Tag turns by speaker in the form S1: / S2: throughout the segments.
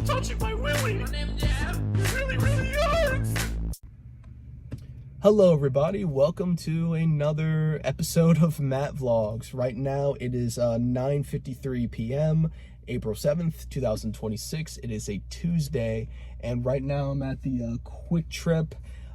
S1: Stop touching my willy! It really, really hurts!
S2: Hello everybody, welcome to another episode of Matt Vlogs. Right now it is 9:53 p.m. April 7th, 2026. It is a Tuesday, and right now I'm at the Quick Trip.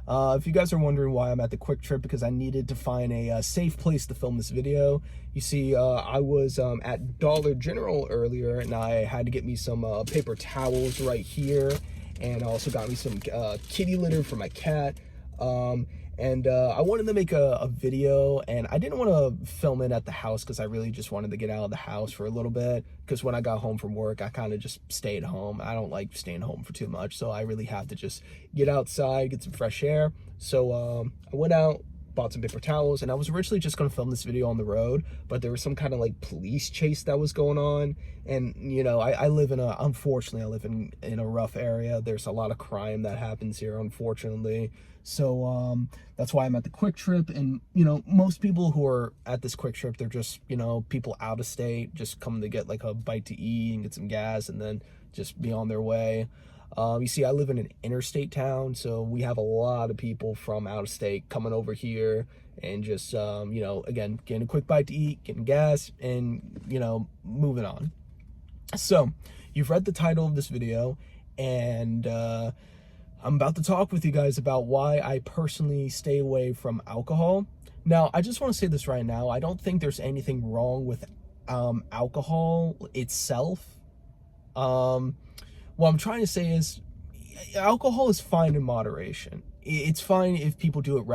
S2: If you guys are wondering why I'm at the Quick Trip, because I needed to find a safe place to film this video. You see, I was at Dollar General earlier, and I had to get me some paper towels right here, and I also got me some kitty litter for my cat. I wanted to make a video, and I didn't want to film it at the house because I really just wanted to get out of the house for a little bit, because when I got home from work, I kind of just stayed home. I don't like staying home for too much, so I really have to just get outside, get some fresh air. So I went out, bought some paper towels, and I was originally just going to film this video on the road, but there was some kind of like police chase that was going on. And you know, unfortunately I live in a rough area. There's a lot of crime that happens here, unfortunately. So that's why I'm at the Quick Trip. And you know, most people who are at this Quick Trip, they're just, you know, people out of state, just coming to get like a bite to eat and get some gas and then just be on their way. You see, I live in an interstate town, so we have a lot of people from out of state coming over here and just, you know, again, getting a quick bite to eat, getting gas, and, you know, moving on. So, you've read the title of this video, and I'm about to talk with you guys about why I personally stay away from alcohol. Now, I just want to say this right now. I don't think there's anything wrong with alcohol itself. What I'm trying to say is, alcohol is fine in moderation. It's fine if people do it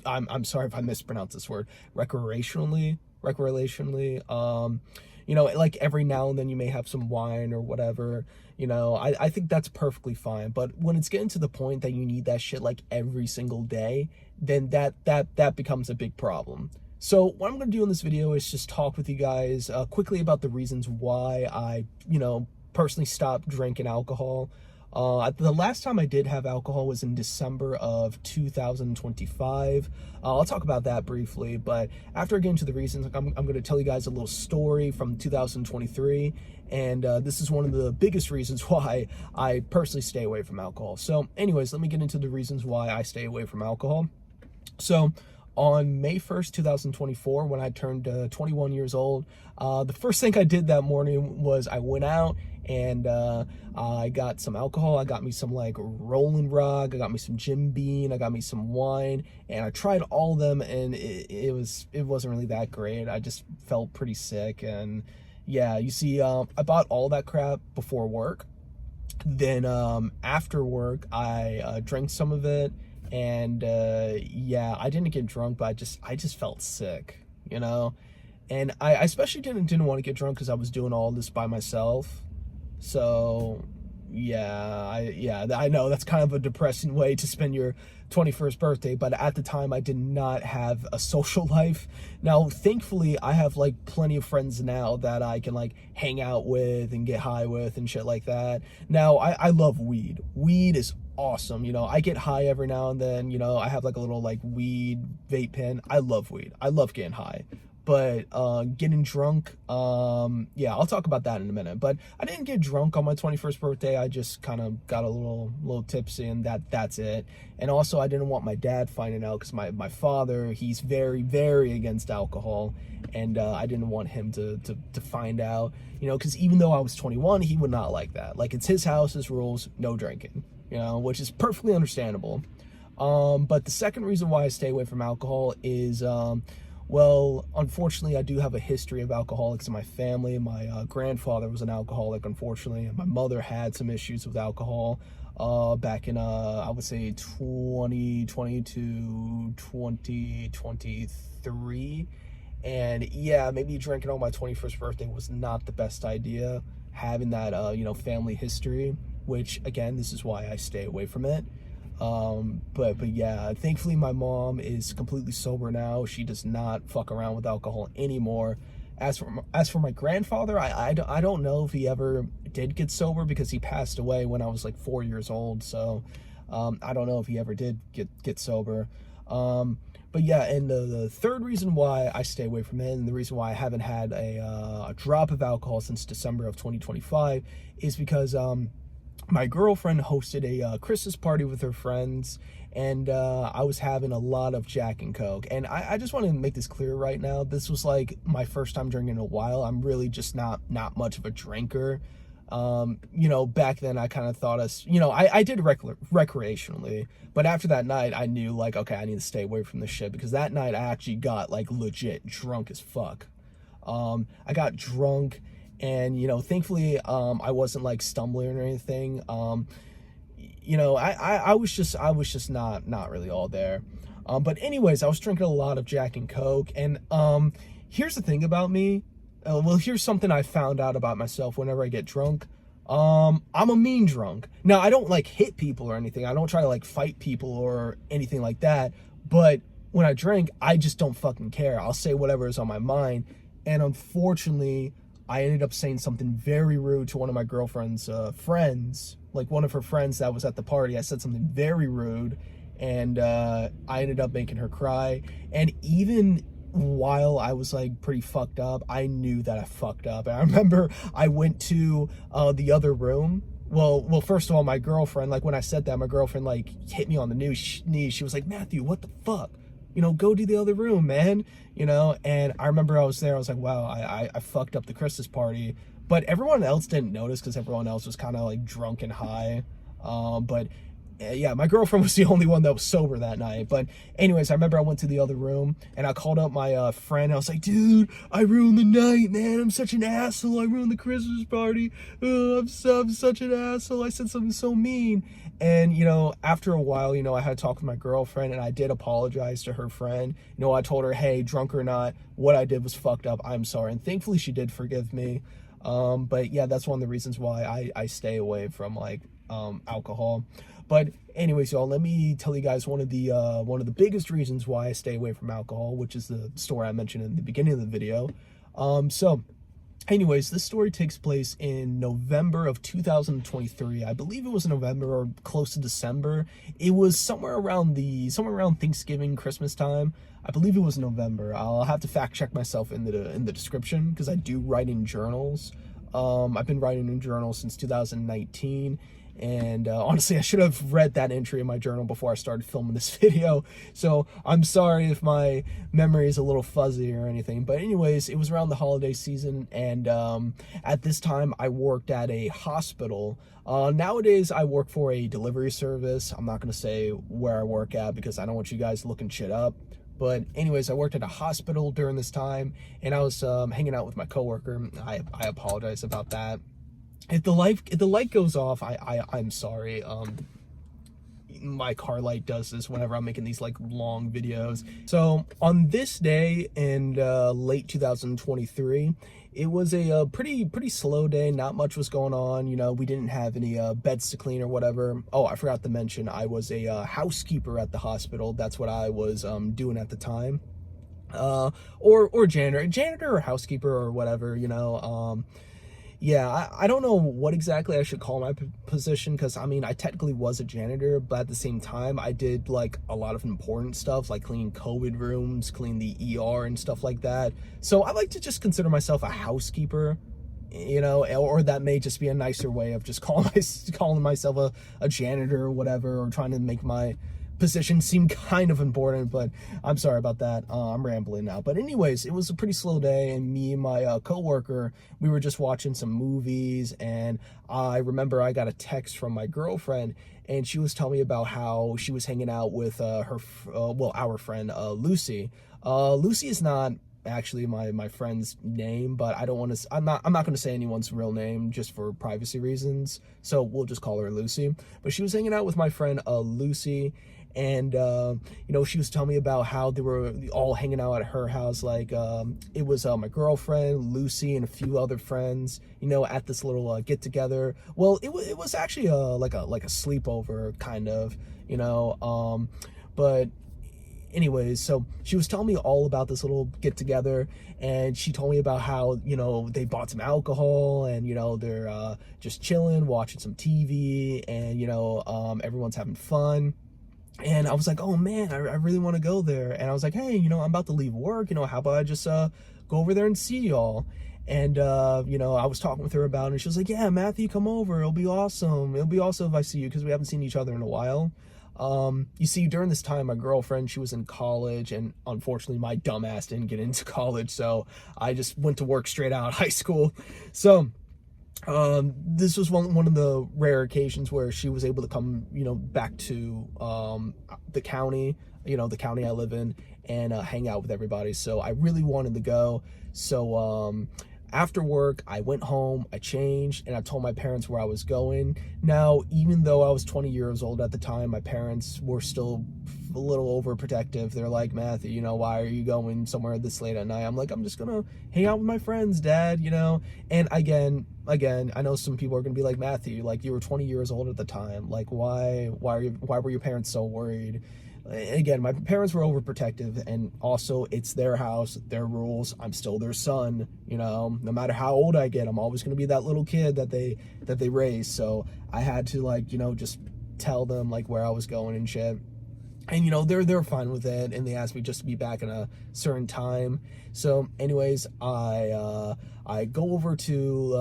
S2: I'm sorry if I mispronounced this word, recreationally. You know, like every now and then you may have some wine or whatever. You know, I think that's perfectly fine. But when it's getting to the point that you need that shit like every single day, then that becomes a big problem. So what I'm going to do in this video is just talk with you guys quickly about the reasons why I, you know, personally stopped drinking alcohol. The last time I did have alcohol was in December of 2025. I'll talk about that briefly, but after I get into the reasons, I'm going to tell you guys a little story from 2023, and this is one of the biggest reasons why I personally stay away from alcohol. So anyways, let me get into the reasons why I stay away from alcohol. So on May 1st, 2024, when I turned 21 years old, the first thing I did that morning was I went out and I got some alcohol. I got me some like Rolling Rock, I got me some Jim Beam, I got me some wine, and I tried all of them, and it wasn't really that great. I just felt pretty sick. And yeah, you see, I bought all that crap before work. Then after work, I drank some of it. And yeah, I didn't get drunk, but I just felt sick, you know. And I especially didn't want to get drunk because I was doing all this by myself. So yeah, I know that's kind of a depressing way to spend your 21st birthday, but at the time I did not have a social life. Now thankfully I have like plenty of friends now that I can like hang out with and get high with and shit like that. Now I love weed. Weed is awesome. You know, I get high every now and then. You know, I have like a little like weed vape pen. I love weed. I love getting high. But getting drunk, yeah, I'll talk about that in a minute. But I didn't get drunk on my 21st birthday. I just kind of got a little tipsy, and that's it. And also, I didn't want my dad finding out, because my father, he's very, very against alcohol, and I didn't want him to find out, you know, because even though I was 21, he would not like that. Like, it's his house, his rules, no drinking, you know, which is perfectly understandable. But the second reason why I stay away from alcohol is, well, unfortunately, I do have a history of alcoholics in my family. My grandfather was an alcoholic, unfortunately, and my mother had some issues with alcohol back in, I would say, 2020 to 2023. And yeah, maybe drinking on my 21st birthday was not the best idea, having that, you know, family history, which, again, this is why I stay away from it. But yeah, thankfully my mom is completely sober now. She does not fuck around with alcohol anymore. As for my grandfather, I don't know if he ever did get sober, because he passed away when I was like 4 years old. So, I don't know if he ever did get sober. But yeah, and the third reason why I stay away from it, and the reason why I haven't had a drop of alcohol since December of 2025, is because my girlfriend hosted a Christmas party with her friends, and I was having a lot of Jack and Coke. And I just want to make this clear right now. This was like my first time drinking in a while. I'm really just not much of a drinker. You know, back then I kind of thought I did recreationally, but after that night I knew like, okay, I need to stay away from this shit, because that night I actually got like legit drunk as fuck. I got drunk, and you know, thankfully I wasn't like stumbling or anything. You know, I was just not really all there. But anyways, I was drinking a lot of Jack and Coke, and here's the thing about me. Well, here's something I found out about myself whenever I get drunk. I'm a mean drunk. Now, I don't like hit people or anything. I don't try to like fight people or anything like that. But when I drink, I just don't fucking care. I'll say whatever is on my mind. And unfortunately, I ended up saying something very rude to one of my girlfriend's friends. Like one of her friends that was at the party. I said something very rude, and I ended up making her cry. And even while I was like pretty fucked up, I knew that I fucked up. And I remember I went to the other room. Well, first of all, my girlfriend, like when I said that, my girlfriend like hit me on the knee. She was like, Matthew, what the fuck? You know, go to the other room, man. You know, and I remember I was there. I was like, wow, I fucked up the Christmas party. But everyone else didn't notice, because everyone else was kind of like drunk and high. But yeah, my girlfriend was the only one that was sober that night. But anyways, I remember I went to the other room, and I called up my friend. I was like, dude, I ruined the night, man. I'm such an asshole. I ruined the Christmas party. I'm such an asshole. I said something so mean. And, you know, after a while, you know, I had to talk with my girlfriend, and I did apologize to her friend. You know, I told her, hey, drunk or not, what I did was fucked up. I'm sorry. And thankfully she did forgive me. But yeah, that's one of the reasons why I stay away from like alcohol. But anyways, y'all, let me tell you guys one of the biggest reasons why I stay away from alcohol, which is the story I mentioned in the beginning of the video. So anyways, this story takes place in November of 2023. I believe it was November or close to December. It was somewhere around Thanksgiving, Christmas time. I believe it was November. I'll have to fact check myself in the description, because I do write in journals. I've been writing in journals since 2019. And honestly, I should have read that entry in my journal before I started filming this video. So I'm sorry if my memory is a little fuzzy or anything. But anyways, it was around the holiday season. And at this time, I worked at a hospital. Nowadays, I work for a delivery service. I'm not going to say where I work at, because I don't want you guys looking shit up. But anyways, I worked at a hospital during this time, and I was hanging out with my coworker. I apologize about that. If the light goes off, I'm sorry. My car light does this whenever I'm making these like long videos. So on this day in late 2023, it was a pretty slow day. Not much was going on. You know, we didn't have any beds to clean or whatever. Oh, I forgot to mention, I was a housekeeper at the hospital. That's what I was doing at the time. Or janitor or housekeeper or whatever, you know. Yeah, I don't know what exactly I should call my position, because I mean, I technically was a janitor, but at the same time, I did like a lot of important stuff, like clean COVID rooms, clean the ER and stuff like that. So I like to just consider myself a housekeeper, you know, or that may just be a nicer way of just calling myself a janitor or whatever, or trying to make my position seem kind of important. But I'm sorry about that. I'm rambling now. But anyways, it was a pretty slow day, and me and my coworker, we were just watching some movies, and I remember I got a text from my girlfriend, and she was telling me about how she was hanging out with our friend Lucy. Lucy is not actually my friend's name, but I don't want to, I'm not going to say anyone's real name just for privacy reasons, so we'll just call her Lucy. But she was hanging out with my friend Lucy, and you know, she was telling me about how they were all hanging out at her house. Like it was my girlfriend, Lucy, and a few other friends, you know, at this little get together. Well, it was actually like a sleepover kind of, you know. But anyways, so she was telling me all about this little get together, and she told me about how, you know, they bought some alcohol, and you know, they're just chilling, watching some TV, and you know, everyone's having fun. And I was like, oh man, I really want to go there. And I was like, hey, I'm about to leave work, how about I just go over there and see y'all? And I was talking with her about it, and she was like, yeah, Matthew, come over, it'll be awesome, if I see you, because we haven't seen each other in a while. You see, during this time, my girlfriend, she was in college, and unfortunately my dumbass didn't get into college, so I just went to work straight out of high school. So this was one of the rare occasions where she was able to come, back to the county, the county I live in, and hang out with everybody. So I really wanted to go. So after work, I went home, I changed, and I told my parents where I was going. Now, even though I was 20 years old at the time, my parents were still a little overprotective. They're like, Matthew, why are you going somewhere this late at night? I'm like, I'm just gonna hang out with my friends, Dad, And again, I know some people are gonna be like, Matthew, like, you were 20 years old at the time. Like, why were your parents so worried? Again, my parents were overprotective, and also it's their house, their rules. I'm still their son, no matter how old I get, I'm always going to be that little kid that they raised. So I had to just tell them where I was going and shit. And they're fine with it, and they asked me just to be back in a certain time. So anyways, I go over to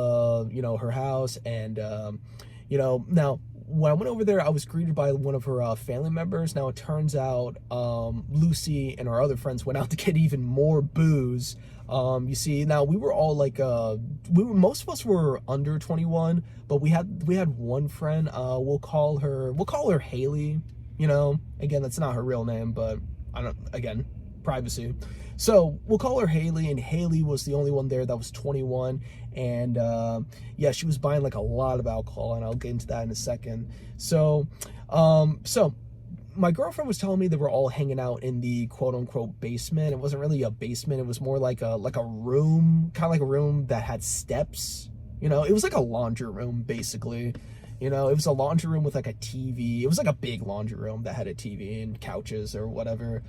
S2: her house, and now when I went over there, I was greeted by one of her family members. Now, it turns out Lucy and our other friends went out to get even more booze. You see, now we were all most of us were under 21, but we had one friend. We'll call her Haley. Again, that's not her real name, but again, privacy. So we'll call her Haley, and Haley was the only one there that was 21, and yeah, she was buying a lot of alcohol, and I'll get into that in a second. So my girlfriend was telling me they were all hanging out in the quote-unquote basement. It wasn't really a basement, it was more like a room, kind of like a room that had steps. It was like a laundry room, basically. It was a laundry room with a TV. It was like a big laundry room that had a TV and couches or whatever.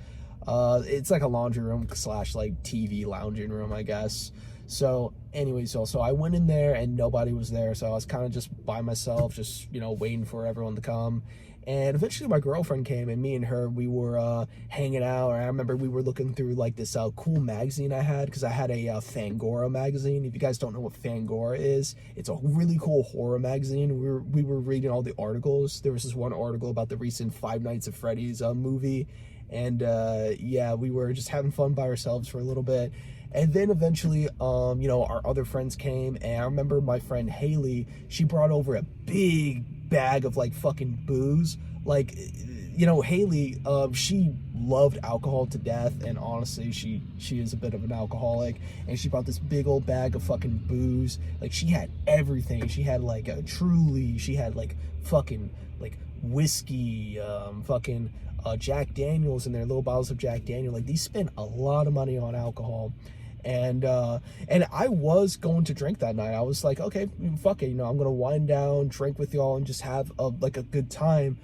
S2: It's like a laundry room / TV lounging room, I guess. So anyways, so I went in there and nobody was there. So I was kind of just by myself, just, waiting for everyone to come. And eventually my girlfriend came, and me and her, we were hanging out. And I remember we were looking through this cool magazine I had, because I had a Fangora magazine. If you guys don't know what Fangora is, it's a really cool horror magazine. We were reading all the articles. There was this one article about the recent Five Nights at Freddy's movie. And yeah, we were just having fun by ourselves for a little bit. And then eventually, our other friends came, and I remember my friend Haley, she brought over a big bag of fucking booze. Haley, she loved alcohol to death, and honestly, she is a bit of an alcoholic, and she brought this big old bag of fucking booze. She had everything. She had a Truly, she had fucking whiskey, fucking Jack Daniels in their little bottles of Jack Daniel. These spent a lot of money on alcohol. And I was going to drink that night. I was like, okay, fuck it, I'm gonna wind down, drink with y'all, and just have a good time.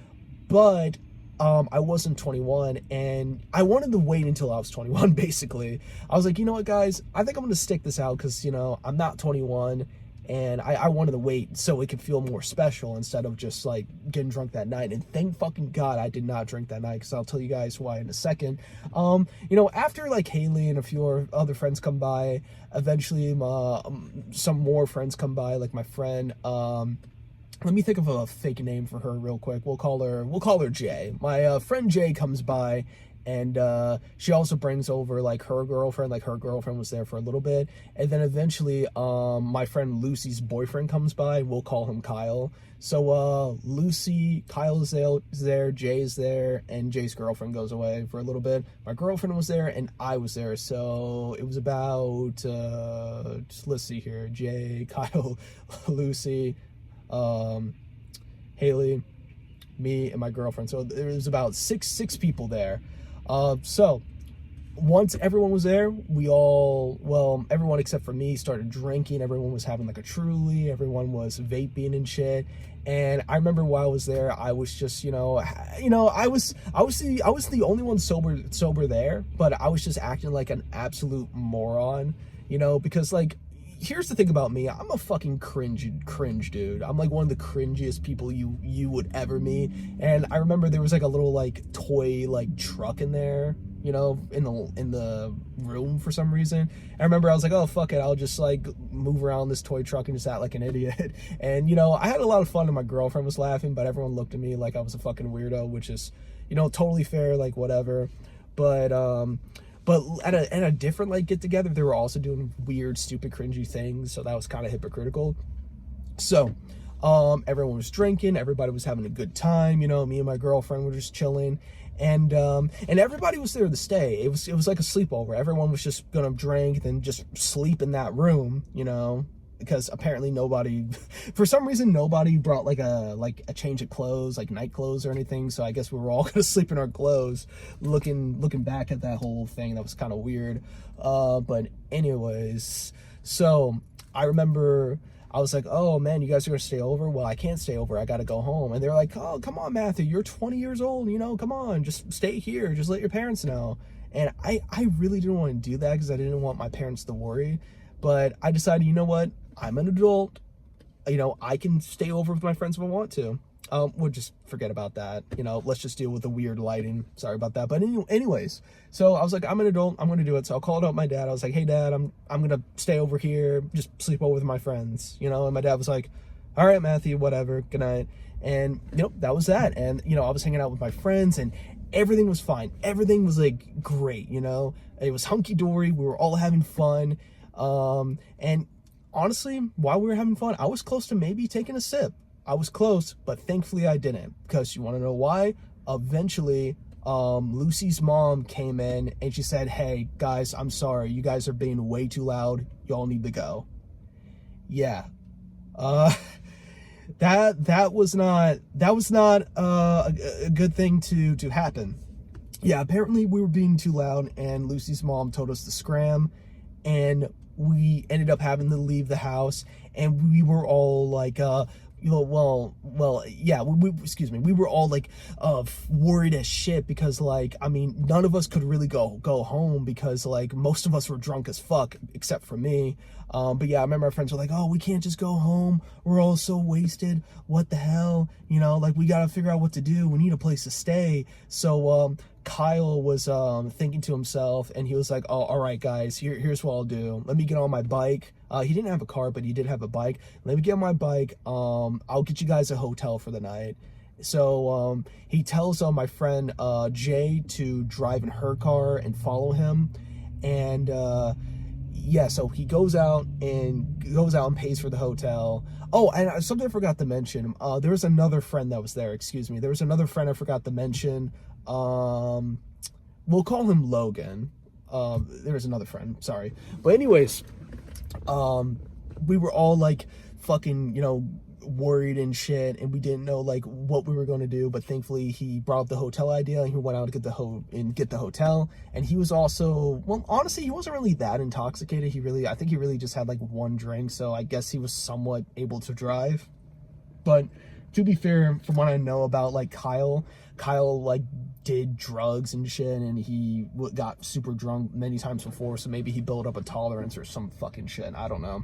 S2: But I wasn't 21, and I wanted to wait until I was 21. Basically, I was like, you know what, guys, I think I'm gonna stick this out, because I'm not 21, and I wanted to wait so it could feel more special instead of just getting drunk that night. And thank fucking God I did not drink that night, because I'll tell you guys why in a second. After Haley and a few other friends come by, eventually some more friends come by, my friend, let me think of a fake name for her real quick. We'll call her Jay. My friend Jay comes by, and she also brings over her girlfriend. Her girlfriend was there for a little bit, and then eventually my friend Lucy's boyfriend comes by. We'll call him Kyle. So Kyle is there, Jay's there, and Jay's girlfriend goes away for a little bit. My girlfriend was there, and I was there. So it was about let's see here, Jay, Kyle, Lucy, Haley, me, and my girlfriend. So there was about six people there. So once everyone was there, everyone except for me started drinking. Everyone was having a Truly, everyone was vaping and shit. And I remember while I was there, I was just, I was the only one sober there, but I was just acting like an absolute moron, because here's the thing about me. I'm a fucking cringe dude. I'm like one of the cringiest people you would ever meet. And I remember there was like a little like toy like truck in there, you know, in the room for some reason. I remember I was like, oh fuck it, I'll just like move around this toy truck and just act like an idiot. And you know, I had a lot of fun and my girlfriend was laughing, but everyone looked at me like I was a fucking weirdo, which is, you know, totally fair, like whatever. But at a different like get together, they were also doing weird, stupid, cringy things, so that was kind of hypocritical. So everyone was drinking, everybody was having a good time, you know, me and my girlfriend were just chilling, and everybody was there to stay. It was like a sleepover. Everyone was just gonna drink and just sleep in that room, you know, because apparently nobody, for some reason, nobody brought like a change of clothes, like night clothes or anything. So I guess we were all gonna sleep in our clothes. Looking back at that whole thing, that was kind of weird. But anyways, so I remember I was like, oh man, you guys are gonna stay over? Well, I can't stay over. I gotta go home. And they're like, oh, come on, Matthew, you're 20 years old. You know, come on, just stay here. Just let your parents know. And I really didn't want to do that because I didn't want my parents to worry. But I decided, you know what? I'm an adult. You know, I can stay over with my friends if I want to. We'll just forget about that. You know, let's just deal with the weird lighting. Sorry about that. But anyways, so I was like, I'm an adult. I'm going to do it. So I called up my dad. I was like, hey, Dad, I'm going to stay over here, just sleep over with my friends. You know, and my dad was like, all right, Matthew, whatever. Good night. And, you know, that was that. And, you know, I was hanging out with my friends and everything was fine. Everything was like great, you know. It was hunky-dory. We were all having fun. And honestly, while we were having fun, I was close to maybe taking a sip. I was close, but thankfully I didn't. Because you want to know why? Eventually, Lucy's mom came in and she said, hey, guys, I'm sorry. You guys are being way too loud. Y'all need to go. Yeah. That was not a good thing to happen. Yeah, apparently we were being too loud and Lucy's mom told us to scram, and we ended up having to leave the house, and we were all like, we were all like worried as shit because, like, I mean, none of us could really go home because, like, most of us were drunk as fuck except for me. But yeah, I remember our friends were like, oh, we can't just go home, we're all so wasted, what the hell, you know, like, we gotta figure out what to do, we need a place to stay. So Kyle was thinking to himself, and he was like, oh, all right, guys, here's what I'll do. Let me get on my bike. He didn't have a car, but he did have a bike. Let me get on my bike. I'll get you guys a hotel for the night. So he tells my friend Jay to drive in her car and follow him. And yeah, so he goes out and pays for the hotel. Oh, and something I forgot to mention. There was another friend that was there. Excuse me. There was another friend I forgot to mention. We'll call him Logan. There was another friend. Sorry. But anyways, we were all like fucking, you know, worried and shit, and we didn't know like what we were going to do. But thankfully, he brought up the hotel idea, and he went out to get the hotel. And he was also, well, honestly, he wasn't really that intoxicated. I think he really just had like one drink, so I guess he was somewhat able to drive. But to be fair, from what I know about like Kyle like did drugs and shit, and he got super drunk many times before, so maybe he built up a tolerance or some fucking shit. I don't know.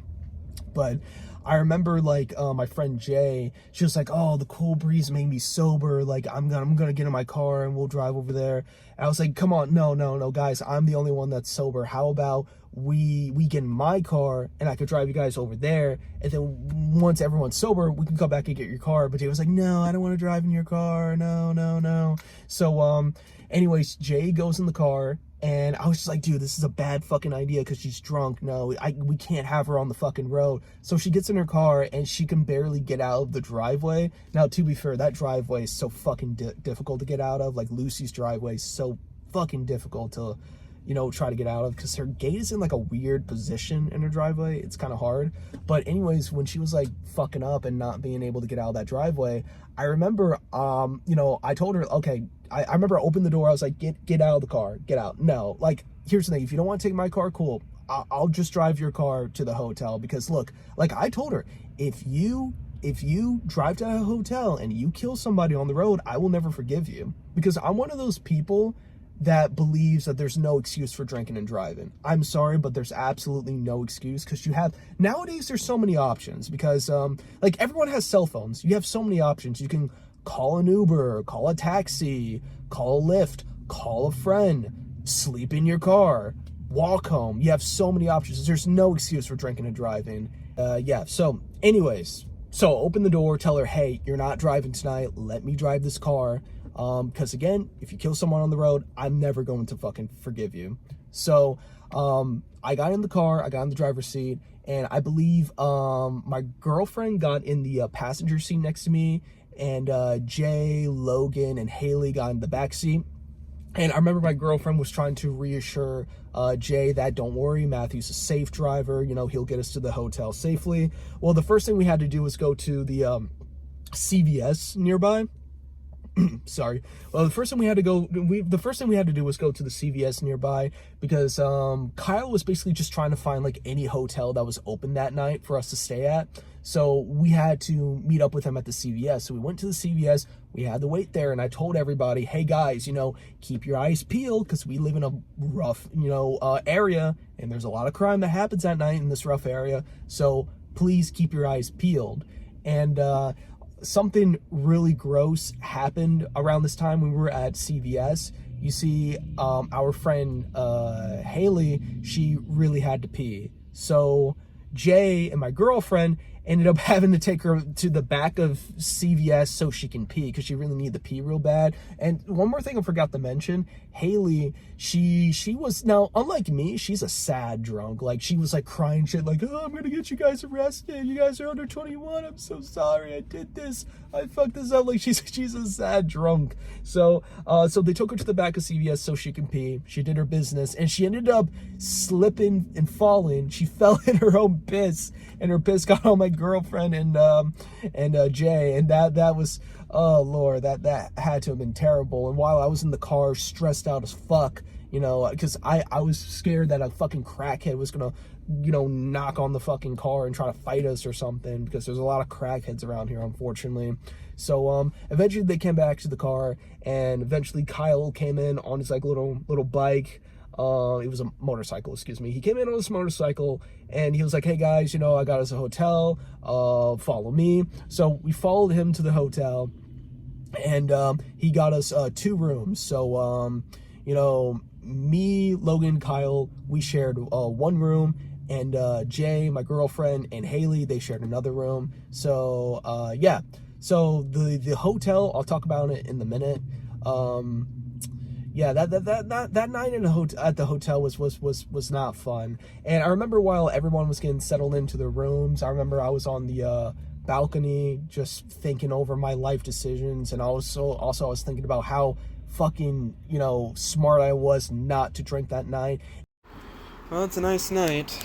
S2: But I remember like my friend Jay, she was like, oh, the cool breeze made me sober, like I'm gonna get in my car and we'll drive over there. And I was like, come on, no guys, I'm the only one that's sober. How about we get in my car and I could drive you guys over there, and then once everyone's sober we can come back and get your car. But Jay was like, no, I don't want to drive in your car, no. So anyways, Jay goes in the car, and I was just like, dude, this is a bad fucking idea because she's drunk. No, we can't have her on the fucking road. So she gets in her car and she can barely get out of the driveway. Now, to be fair, that driveway is so fucking difficult to get out of. Like, Lucy's driveway is so fucking difficult to, you know, try to get out of because her gate is in like a weird position in her driveway. It's kind of hard. But anyways, when she was like fucking up and not being able to get out of that driveway, I remember, you know, I told her, okay, I remember I opened the door. I was like, get out of the car, get out. No, like, here's the thing. If you don't want to take my car, cool. I'll just drive your car to the hotel, because look, like I told her, if you drive to a hotel and you kill somebody on the road, I will never forgive you, because I'm one of those people that believes that there's no excuse for drinking and driving. I'm sorry, but there's absolutely no excuse, because nowadays there's so many options, because like everyone has cell phones. You have so many options. You can call an Uber, call a taxi, call a Lyft, call a friend, sleep in your car, walk home. You have so many options. There's no excuse for drinking and driving. Yeah, so anyways, so open the door, tell her, hey, you're not driving tonight. Let me drive this car. Because again, if you kill someone on the road, I'm never going to fucking forgive you. So, I got in the car, I got in the driver's seat, and I believe, my girlfriend got in the passenger seat next to me, and, Jay, Logan, and Haley got in the back seat. And I remember my girlfriend was trying to reassure Jay that, don't worry, Matthew's a safe driver, you know, he'll get us to the hotel safely. Well, the first thing we had to do was go to the CVS nearby. Sorry. Well, the first thing we had to do was go to the CVS nearby, because Kyle was basically just trying to find like any hotel that was open that night for us to stay at. So we had to meet up with him at the CVS. So we went to the CVS, we had to wait there, and I told everybody, hey guys, you know, keep your eyes peeled, because we live in a rough, you know, area, and there's a lot of crime that happens at night in this rough area. So please keep your eyes peeled. And something really gross happened around this time when we were at CVS. You see, our friend Haley, she really had to pee. So Jay and my girlfriend ended up having to take her to the back of CVS so she can pee, because she really needed to pee real bad. And one more thing I forgot to mention, Haley, she was, now unlike me, she's a sad drunk. Like, she was like crying shit like, oh, I'm gonna get you guys arrested, you guys are under 21, I'm so sorry, I did this, I fucked this up. Like, she's a sad drunk. So so they took her to the back of CVS so she can pee. She did her business, and she ended up slipping and falling. She fell in her own piss, and her piss got on my girlfriend and Jay, and that was, oh Lord, that had to have been terrible. And while I was in the car, stressed out as fuck, you know, because I was scared that a fucking crackhead was gonna, you know, knock on the fucking car and try to fight us or something, because there's a lot of crackheads around here, unfortunately. So eventually they came back to the car, and eventually Kyle came in on his like little bike. It was a motorcycle, excuse me. He came in on this motorcycle, and he was like, hey guys, you know, I got us a hotel, follow me. So we followed him to the hotel, and he got us 2 rooms. So you know, me, Logan, Kyle, we shared 1 room, and Jay, my girlfriend, and Haley, they shared another room. So yeah, so the hotel, I'll talk about it in a minute. Yeah, that night at the hotel was not fun. And I remember while everyone was getting settled into their rooms, I remember I was on the balcony just thinking over my life decisions, and also I was thinking about how fucking, you know, smart I was not to drink that night.
S3: Well, it's a nice night.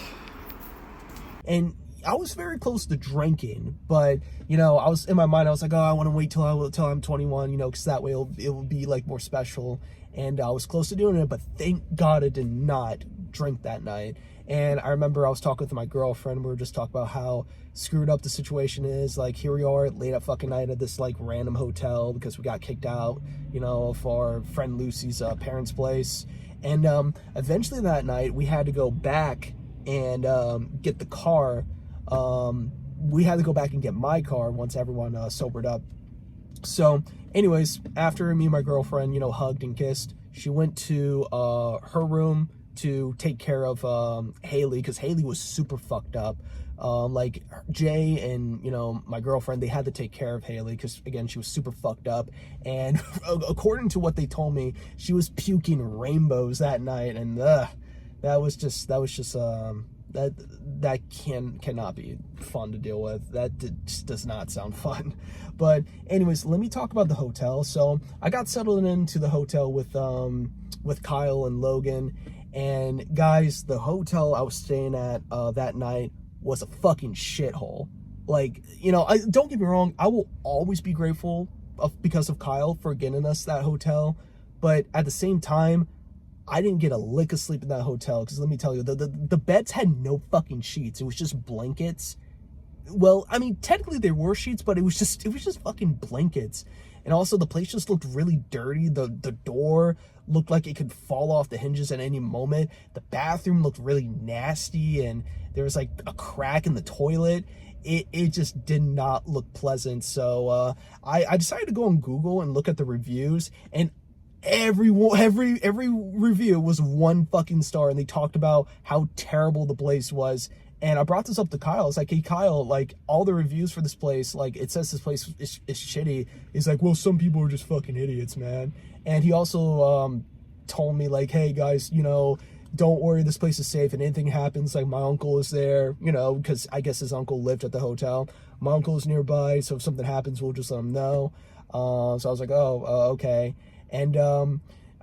S2: And I was very close to drinking, but, you know, I was in my mind, I was like, oh, I want to wait till I'm 21, you know, because that way it will be like more special. And I was close to doing it, but thank God I did not drink that night. And I remember I was talking with my girlfriend. We were just talking about how screwed up the situation is. Like, here we are late at fucking night at this like random hotel because we got kicked out, you know, for our friend Lucy's parents' place. And eventually that night we had to go back and get the car. We had to go back and get my car once everyone sobered up. So anyways, after me and my girlfriend, you know, hugged and kissed, she went to her room to take care of Haley, because Haley was super fucked up. Like, Jay and, you know, my girlfriend, they had to take care of Haley because, again, she was super fucked up. And according to what they told me, she was puking rainbows that night. And that cannot be fun to deal with. That just does not sound fun. But anyways, let me talk about the hotel. So I got settled into the hotel with Kyle and Logan. And guys, the hotel I was staying at that night was a fucking shithole. Like, you know, don't get me wrong, I will always be grateful because of Kyle for getting us that hotel. But at the same time, I didn't get a lick of sleep in that hotel, because let me tell you, the beds had no fucking sheets. It was just blankets. Well, I mean, technically there were sheets, but it was just fucking blankets. And also the place just looked really dirty. The door looked like it could fall off the hinges at any moment. The bathroom looked really nasty, and there was like a crack in the toilet. It just did not look pleasant. So I decided to go on Google and look at the reviews, and every review was 1 fucking star, and they talked about how terrible the place was. And I brought this up to Kyle. It's like, hey Kyle, like all the reviews for this place, like it says this place is shitty. He's like, well, some people are just fucking idiots, man. And he also told me like, hey guys, you know, don't worry, this place is safe, and anything happens, like my uncle is there, you know, because I guess his uncle lived at the hotel. My uncle is nearby, so if something happens, we'll just let him know. So I was like, okay. And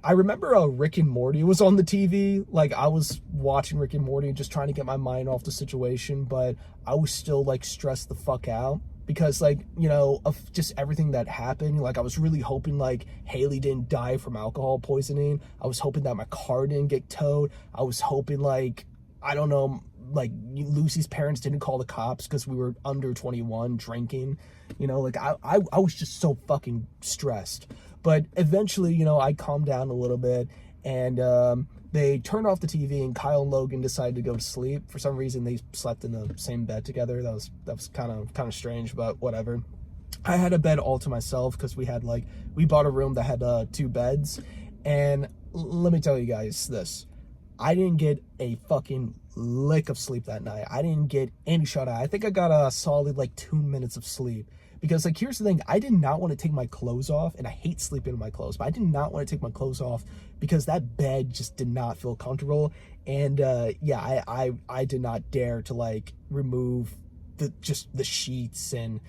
S2: I remember Rick and Morty was on the TV. Like I was watching Rick and Morty, just trying to get my mind off the situation, but I was still like stressed the fuck out. Because, like, you know, of just everything that happened, like, I was really hoping, like, Haley didn't die from alcohol poisoning. I was hoping that my car didn't get towed. I was hoping, like, I don't know, like, Lucy's parents didn't call the cops because we were under 21 drinking. You know, like, I was just so fucking stressed. But eventually, you know, I calmed down a little bit, and they turned off the TV, and Kyle and Logan decided to go to sleep. For some reason, they slept in the same bed together. That was kind of strange, but whatever. I had a bed all to myself because we bought a room that had 2 beds. And let me tell you guys this. I didn't get a fucking lick of sleep that night. I didn't get any shut-eye. I think I got a solid, like, 2 minutes of sleep. Because, like, here's the thing. I did not want to take my clothes off, and I hate sleeping in my clothes, but I did not want to take my clothes off because that bed just did not feel comfortable. And, yeah, I did not dare to, like, remove the sheets and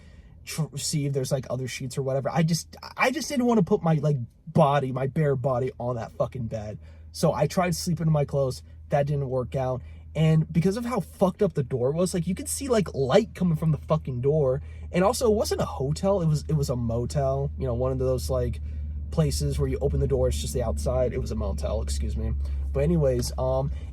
S2: see if there's, like, other sheets or whatever. I just didn't want to put my, like, my bare body on that fucking bed. So I tried sleeping in my clothes. That didn't work out. And because of how fucked up the door was, like, you could see, like, light coming from the fucking door. And also, it wasn't a hotel. It was a motel. You know, one of those, like, places where you open the door, it's just the outside. It was a motel, excuse me. But anyways,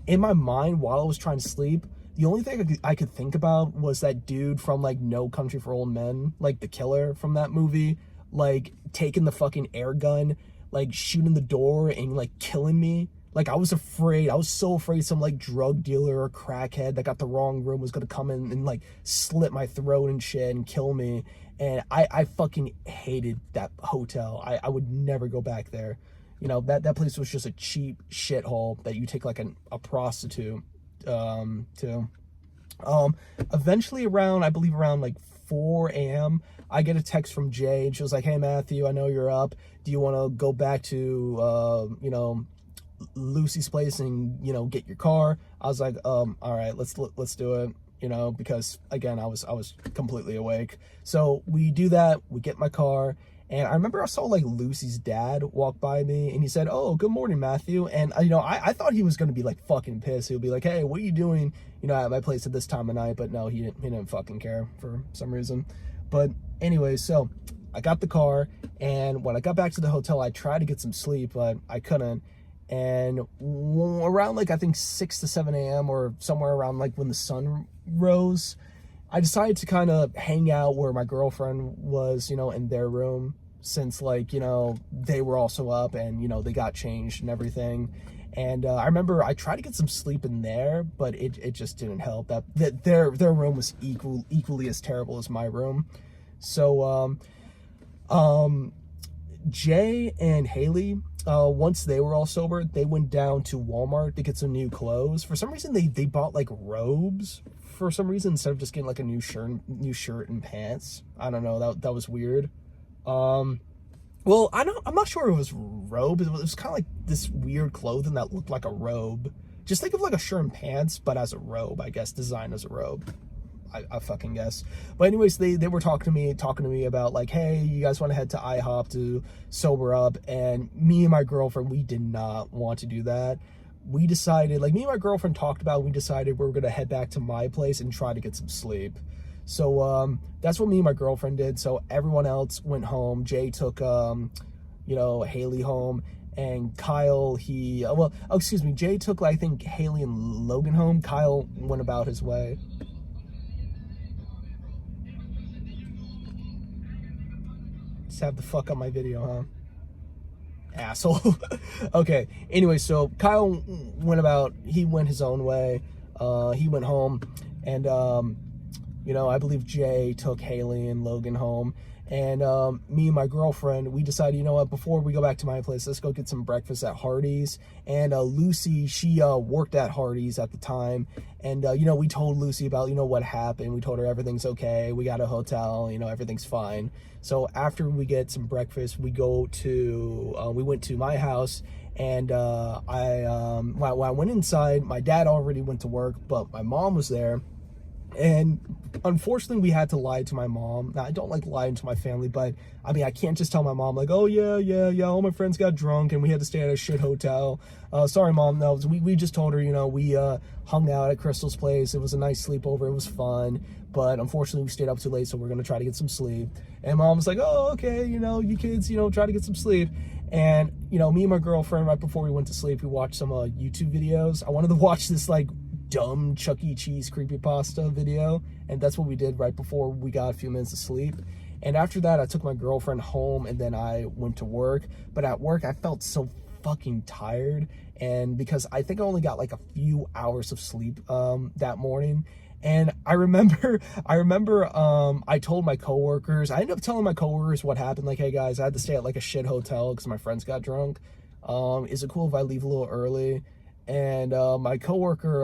S2: in my mind, while I was trying to sleep, the only thing I could think about was that dude from, like, No Country for Old Men, like, the killer from that movie, like, taking the fucking air gun, like, shooting the door and, like, killing me. Like, I was afraid. I was so afraid some, like, drug dealer or crackhead that got the wrong room was going to come in and, like, slit my throat and shit and kill me. And I fucking hated that hotel. I would never go back there. You know, that place was just a cheap shithole that you take, like, a prostitute to. Eventually I believe around, like, 4 a.m., I get a text from Jay, and she was like, hey, Matthew, I know you're up. Do you want to go back to, you know, Lucy's place and, you know, get your car? I was like, all right, let's do it, you know, because again, I was completely awake. So we do that, we get my car, and I remember I saw, like, Lucy's dad walk by me, and he said, oh, good morning, Matthew. And, you know, I thought he was going to be, like, fucking pissed. He'll be like, hey, what are you doing, you know, at my place at this time of night? But no, he didn't fucking care for some reason. But anyways, so I got the car, and when I got back to the hotel, I tried to get some sleep, but I couldn't. And around, like, I think 6 to 7 a.m. or somewhere around, like, when the sun rose, I decided to kind of hang out where my girlfriend was, you know, in their room, since, like, you know, they were also up and, you know, they got changed and everything. And I remember I tried to get some sleep in there, but it just didn't help. That their room was equally as terrible as my room. So Jay and Haley, once they were all sober, they went down to Walmart to get some new clothes. For some reason, they bought, like, robes for some reason, instead of just getting, like, a new shirt and pants. I don't know, that was weird. Well, I'm not sure if it was robe. It was kind of like this weird clothing that looked like a robe. Just think of, like, a shirt and pants, but as a robe, I guess, designed as a robe. I fucking guess. But anyways, they were talking to me about, like, hey, you guys want to head to IHOP to sober up? And me and my girlfriend, we did not want to do that. We decided, like, me and my girlfriend talked about, we decided we were going to head back to my place and try to get some sleep. So that's what me and my girlfriend did. So everyone else went home. Jay took you know, Haley home, and Kyle, Jay took, I think, Haley and Logan home. Kyle went about his way. Just have to fuck up my video, huh? asshole. Okay, anyway, so Kyle he went his own way. He went home, and I believe Jay took Haley and Logan home. And me and my girlfriend, we decided, you know what, before we go back to my place, let's go get some breakfast at Hardee's. And Lucy, she worked at Hardee's at the time. And, we told Lucy about, what happened. We told her everything's okay. We got a hotel, everything's fine. So after we get some breakfast, we went to my house. And when I went inside, my dad already went to work, but my mom was there. And unfortunately, we had to lie to my mom. Now, I don't like lying to my family, but I can't just tell my mom, like, oh, yeah, all my friends got drunk and we had to stay at a shit hotel. Sorry, Mom. No, we just told her, we hung out at Crystal's place. It was a nice sleepover. It was fun. But unfortunately, we stayed up too late, so we're going to try to get some sleep. And Mom was like, oh, okay, you kids, try to get some sleep. And, me and my girlfriend, right before we went to sleep, we watched some YouTube videos. I wanted to watch this, dumb Chuck E. Cheese creepypasta video, and that's what we did right before we got a few minutes of sleep. And after that, I took my girlfriend home, and then I went to work. But at work, I felt so fucking tired, and because I think I only got a few hours of sleep that morning. And I remember I told my coworkers, I ended up telling my coworkers what happened, hey guys, I had to stay at a shit hotel because my friends got drunk. Is it cool if I leave a little early? And my coworker,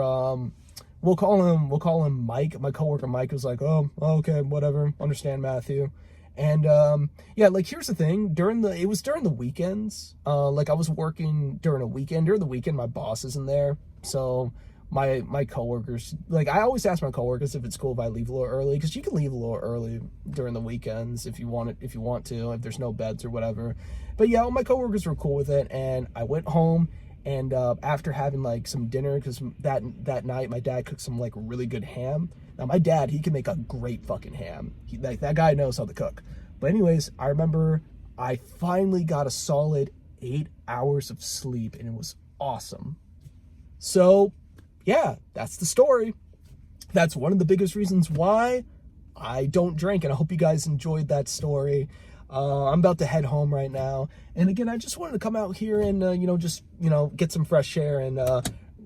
S2: we'll call him Mike. My coworker Mike was like, oh, okay, whatever, understand, Matthew. And here's the thing, it was during the weekends. I was working during a weekend. During the weekend, my boss isn't there, so my coworkers, I always ask my coworkers if it's cool if I leave a little early, because you can leave a little early during the weekends if you want to, if there's no beds or whatever. But yeah, all my coworkers were cool with it, and I went home. And after having some dinner, because that night my dad cooked some really good ham. Now my dad, he can make a great fucking ham. That guy knows how to cook. But anyways, I remember I finally got a solid 8 hours of sleep, and it was awesome. So yeah, that's the story. That's one of the biggest reasons why I don't drink, and I hope you guys enjoyed that story. I'm about to head home right now. And again, I just wanted to come out here and, get some fresh air and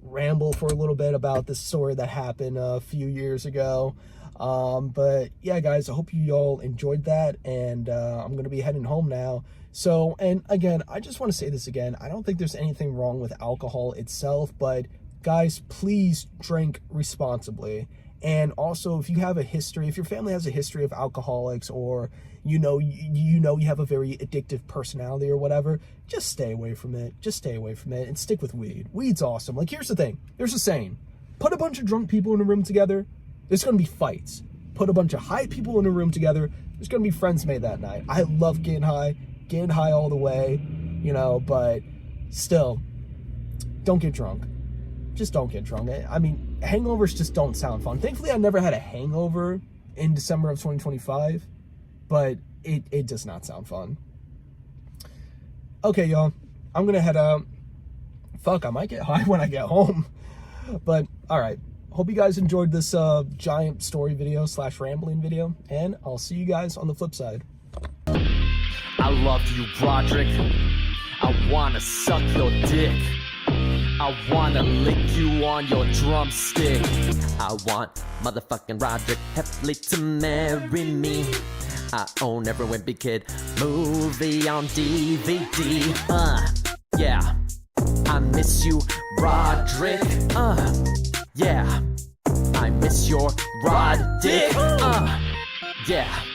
S2: ramble for a little bit about this story that happened a few years ago. But yeah, guys, I hope you all enjoyed that. And I'm going to be heading home now. So, and again, I just want to say this again. I don't think there's anything wrong with alcohol itself, but guys, please drink responsibly. And also, if your family has a history of alcoholics, or you have a very addictive personality or whatever, just stay away from it. Just stay away from it and stick with weed. Weed's awesome. Here's the thing. There's a saying. Put a bunch of drunk people in a room together, there's going to be fights. Put a bunch of high people in a room together, there's going to be friends made that night. I love getting high all the way, but still, don't get drunk. Just don't get drunk. Hangovers just don't sound fun. Thankfully, I never had a hangover in December of 2025, but it does not sound fun. Okay, y'all, I'm going to head out. Fuck, I might get high when I get home. But, all right. Hope you guys enjoyed this giant story video / rambling video, and I'll see you guys on the flip side.
S1: I love you, Rodrick. I wanna suck your dick. I wanna lick you on your drumstick. I want motherfucking Rodrick Heffley to marry me. I own every wimpy kid movie on DVD. Yeah. I miss you, Rodrick. Yeah. I miss your rod dick. Yeah.